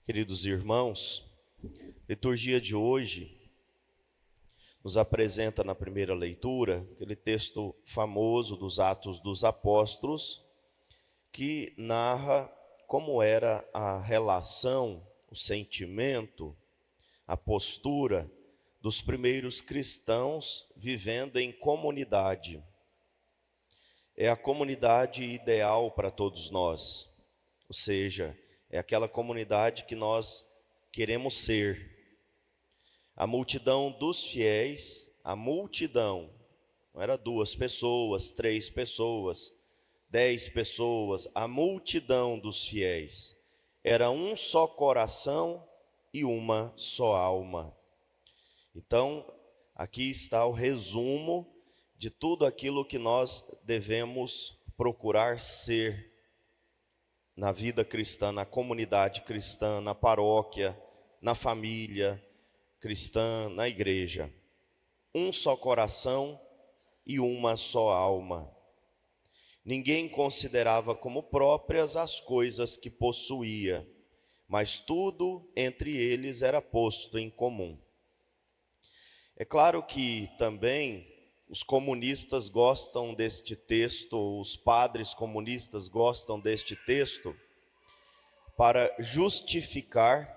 Queridos irmãos, a liturgia de hoje nos apresenta na primeira leitura aquele texto famoso dos Atos dos Apóstolos, que narra como era a relação, o sentimento, a postura dos primeiros cristãos vivendo em comunidade. É a comunidade ideal para todos nós, ou seja, é aquela comunidade que nós queremos ser. A multidão dos fiéis, a multidão, não era 2 pessoas, 3 pessoas, 10 pessoas, a multidão dos fiéis era um só coração e uma só alma. Então, aqui está o resumo de tudo aquilo que nós devemos procurar ser na vida cristã, na comunidade cristã, na paróquia, na família cristã, na igreja. Um só coração e uma só alma. Ninguém considerava como próprias as coisas que possuía, mas tudo entre eles era posto em comum. É claro que também os comunistas gostam deste texto, os padres comunistas gostam deste texto para justificar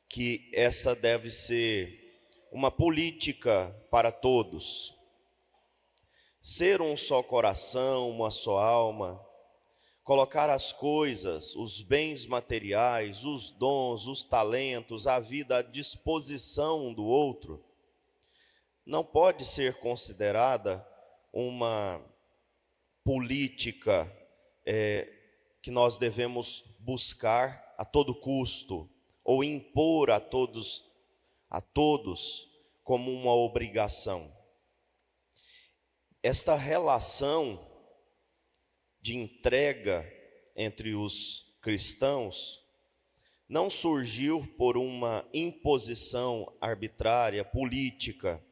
que essa deve ser uma política para todos. Ser um só coração, uma só alma, colocar as coisas, os bens materiais, os dons, os talentos, a vida à disposição um do outro, não pode ser considerada uma política que nós devemos buscar a todo custo, ou impor a todos como uma obrigação. Esta relação de entrega entre os cristãos não surgiu por uma imposição arbitrária, política,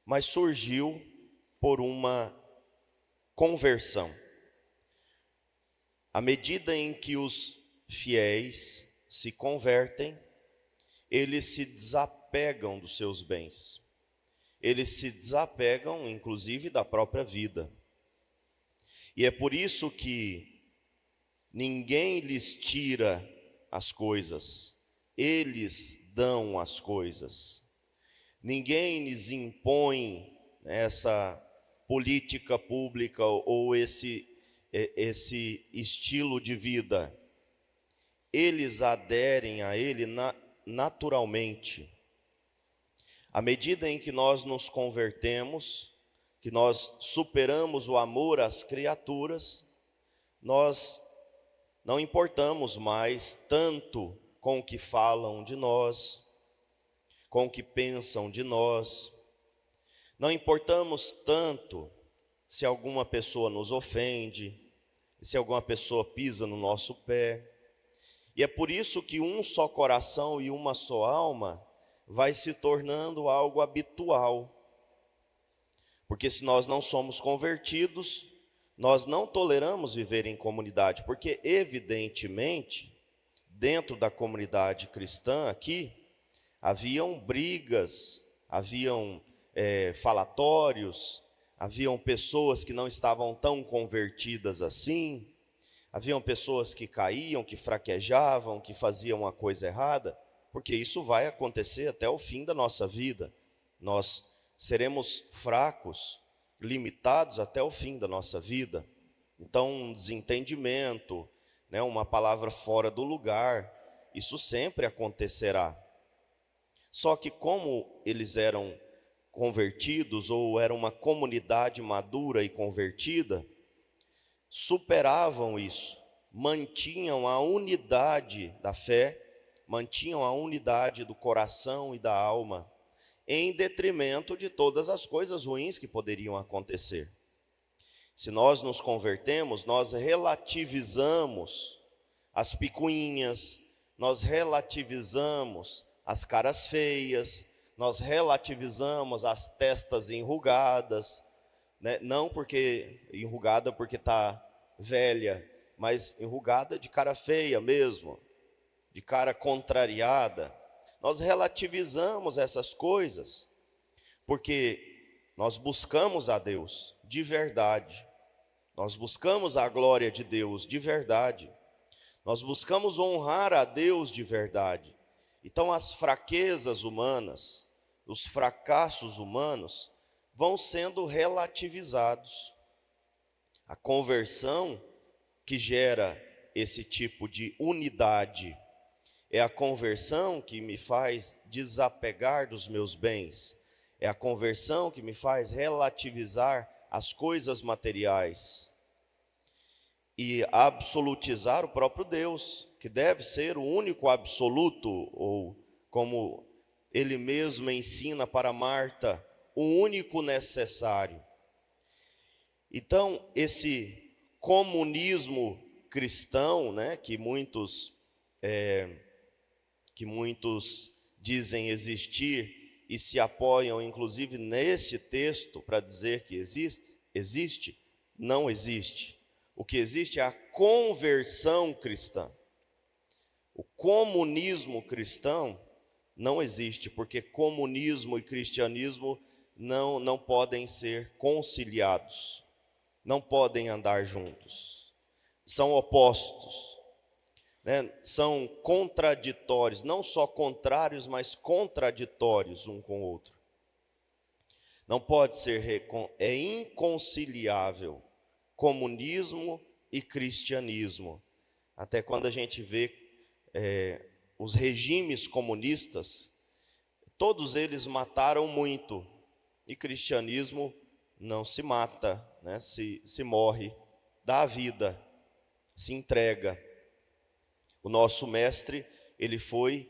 mas surgiu por uma conversão. À medida em que os fiéis se convertem, eles se desapegam dos seus bens. Eles se desapegam, inclusive, da própria vida. E é por isso que ninguém lhes tira as coisas, eles dão as coisas. Ninguém lhes impõe essa política pública ou esse estilo de vida. Eles aderem a ele naturalmente. À medida em que nós nos convertemos, que nós superamos o amor às criaturas, nós não importamos mais tanto com o que falam de nós, com o que pensam de nós. Não importamos tanto se alguma pessoa nos ofende, se alguma pessoa pisa no nosso pé. E é por isso que um só coração e uma só alma vai se tornando algo habitual. Porque se nós não somos convertidos, nós não toleramos viver em comunidade, porque evidentemente, dentro da comunidade cristã aqui, haviam brigas, haviam falatórios, haviam pessoas que não estavam tão convertidas assim, haviam pessoas que caíam, que fraquejavam, que faziam a coisa errada, porque isso vai acontecer até o fim da nossa vida. Nós seremos fracos, limitados até o fim da nossa vida. Então, um desentendimento, uma palavra fora do lugar, isso sempre acontecerá. Só que como eles eram convertidos, ou era uma comunidade madura e convertida, superavam isso, mantinham a unidade da fé, mantinham a unidade do coração e da alma, em detrimento de todas as coisas ruins que poderiam acontecer. Se nós nos convertemos, nós relativizamos as picuinhas, nós relativizamos as caras feias, nós relativizamos as testas enrugadas, não porque enrugada porque está velha, mais enrugada, de cara feia mesmo, de cara contrariada. Nós relativizamos essas coisas, porque nós buscamos a Deus de verdade, nós buscamos a glória de Deus de verdade, nós buscamos honrar a Deus de verdade. Então as fraquezas humanas, os fracassos humanos vão sendo relativizados. A conversão que gera esse tipo de unidade é a conversão que me faz desapegar dos meus bens, é a conversão que me faz relativizar as coisas materiais e absolutizar o próprio Deus, que deve ser o único absoluto, ou como ele mesmo ensina para Marta, o único necessário. Então, esse comunismo cristão, né, que muitos dizem existir e se apoiam, inclusive, nesse texto para dizer que existe, não existe. O que existe é a conversão cristã. O comunismo cristão não existe, porque comunismo e cristianismo não podem ser conciliados, não podem andar juntos, são opostos, né? São contraditórios, não só contrários, mas contraditórios um com o outro. Não pode ser, é inconciliável comunismo e cristianismo. Até quando a gente vê os regimes comunistas, todos eles mataram muito, e cristianismo não se mata, né? se morre, dá a vida, se entrega. O nosso mestre, ele foi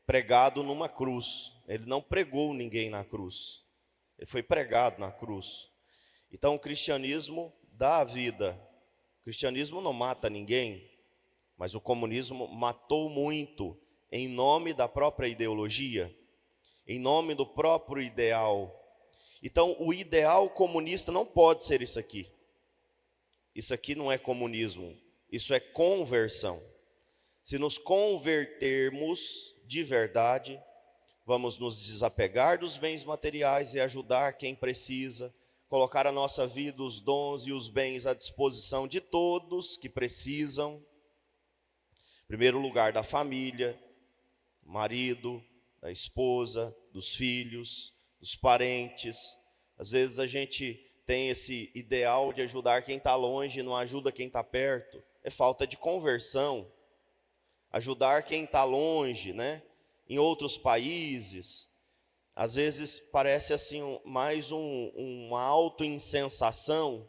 pregado numa cruz, ele não pregou ninguém na cruz, ele foi pregado na cruz. Então o cristianismo dá a vida, o cristianismo não mata ninguém, mas o comunismo matou muito em nome da própria ideologia, em nome do próprio ideal. Então o ideal comunista não pode ser isso aqui. Isso aqui não é comunismo, isso é conversão. Se nos convertermos de verdade, vamos nos desapegar dos bens materiais e ajudar quem precisa, colocar a nossa vida, os dons e os bens à disposição de todos que precisam. Em primeiro lugar, da família, marido, da esposa, dos filhos, dos parentes. Às vezes a gente tem esse ideal de ajudar quem está longe e não ajuda quem está perto. É falta de conversão. Ajudar quem está longe, né? Em outros países, às vezes parece assim mais uma autoinsensação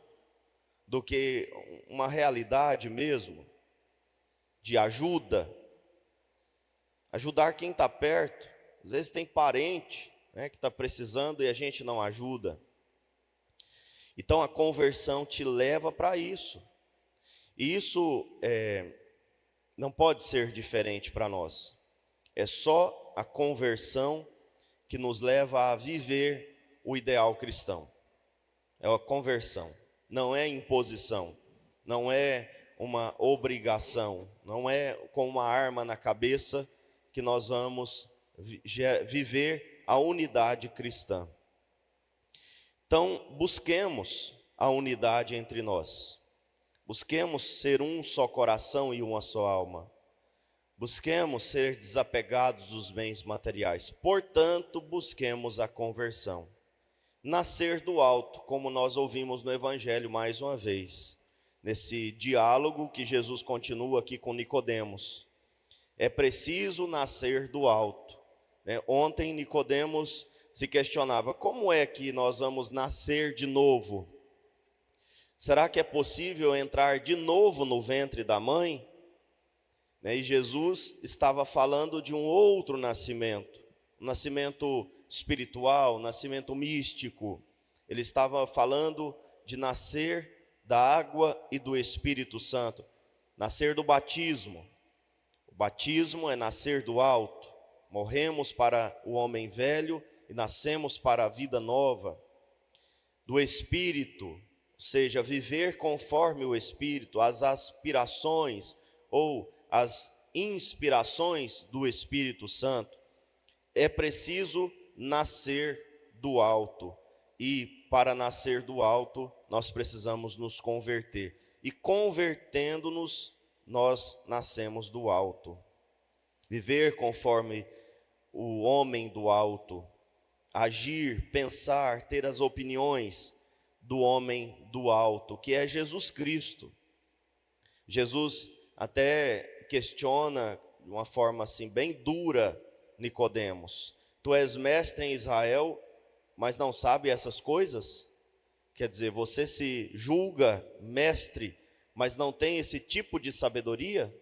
do que uma realidade mesmo de ajuda. Ajudar quem está perto. Às vezes tem parente, né, que está precisando e a gente não ajuda. Então a conversão te leva para isso. E isso não pode ser diferente para nós. É só a conversão que nos leva a viver o ideal cristão. É a conversão, não é imposição, não é uma obrigação, não é com uma arma na cabeça que nós vamos viver a unidade cristã. Então, busquemos a unidade entre nós. Busquemos ser um só coração e uma só alma. Busquemos ser desapegados dos bens materiais. Portanto, busquemos a conversão. Nascer do alto, como nós ouvimos no Evangelho mais uma vez. Nesse diálogo que Jesus continua aqui com Nicodemos. É preciso nascer do alto. Ontem Nicodemos se questionava, como é que nós vamos nascer de novo? Será que é possível entrar de novo no ventre da mãe? E Jesus estava falando de um outro nascimento, um nascimento espiritual, um nascimento místico. Ele estava falando de nascer da água e do Espírito Santo, nascer do batismo. O batismo é nascer do alto. Morremos para o homem velho e nascemos para a vida nova. Do Espírito seja, viver conforme o Espírito, as aspirações ou as inspirações do Espírito Santo, é preciso nascer do alto. E para nascer do alto, nós precisamos nos converter. E convertendo-nos, nós nascemos do alto. Viver conforme o homem do alto, agir, pensar, ter as opiniões do homem do alto, que é Jesus Cristo. Jesus até questiona de uma forma assim bem dura Nicodemos: tu és mestre em Israel, mas não sabe essas coisas? Quer dizer, você se julga mestre, mas não tem esse tipo de sabedoria?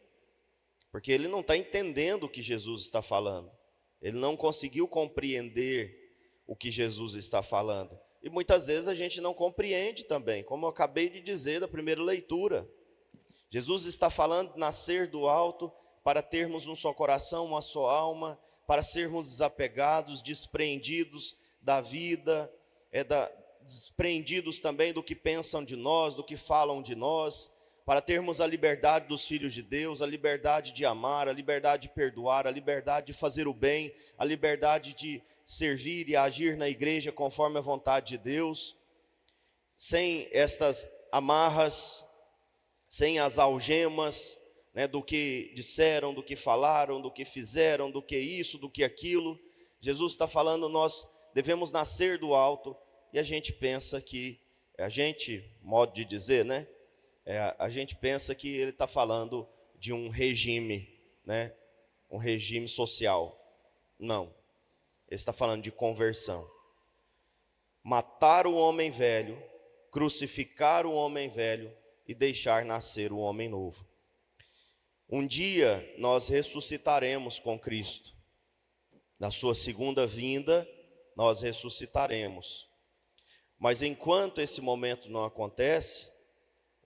Porque ele não está entendendo o que Jesus está falando. Ele não conseguiu compreender o que Jesus está falando. E muitas vezes a gente não compreende também, como eu acabei de dizer da primeira leitura. Jesus está falando de nascer do alto para termos um só coração, uma só alma, para sermos desapegados, despreendidos da vida, despreendidos também do que pensam de nós, do que falam de nós, para termos a liberdade dos filhos de Deus, a liberdade de amar, a liberdade de perdoar, a liberdade de fazer o bem, a liberdade de servir e agir na igreja conforme a vontade de Deus, sem estas amarras, sem as algemas, do que disseram, do que falaram, do que fizeram, do que isso, do que aquilo. Jesus está falando, nós devemos nascer do alto, e a gente pensa que, modo de dizer, a gente pensa que ele está falando de um regime, um regime social. Não, ele está falando de conversão. Matar o homem velho, crucificar o homem velho e deixar nascer o homem novo. Um dia nós ressuscitaremos com Cristo. Na sua segunda vinda, nós ressuscitaremos. Mas enquanto esse momento não acontece,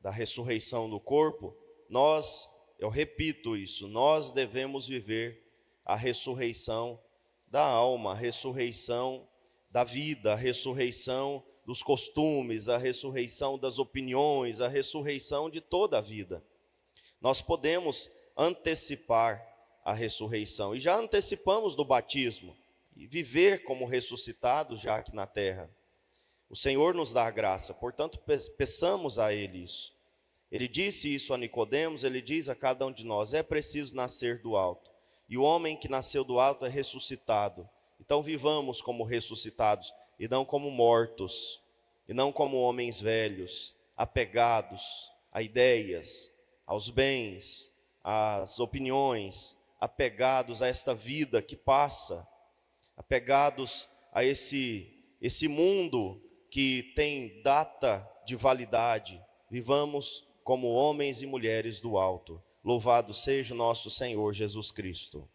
da ressurreição do corpo, eu repito isso, nós devemos viver a ressurreição da alma, a ressurreição da vida, a ressurreição dos costumes, a ressurreição das opiniões, a ressurreição de toda a vida. Nós podemos antecipar a ressurreição, e já antecipamos do batismo, e viver como ressuscitados já aqui na terra. O Senhor nos dá a graça, portanto, peçamos a Ele isso. Ele disse isso a Nicodemos, Ele diz a cada um de nós: é preciso nascer do alto. E o homem que nasceu do alto é ressuscitado. Então vivamos como ressuscitados, e não como mortos, e não como homens velhos, apegados a ideias, aos bens, às opiniões, apegados a esta vida que passa, apegados a esse mundo que tem data de validade. Vivamos como homens e mulheres do alto. Louvado seja o nosso Senhor Jesus Cristo.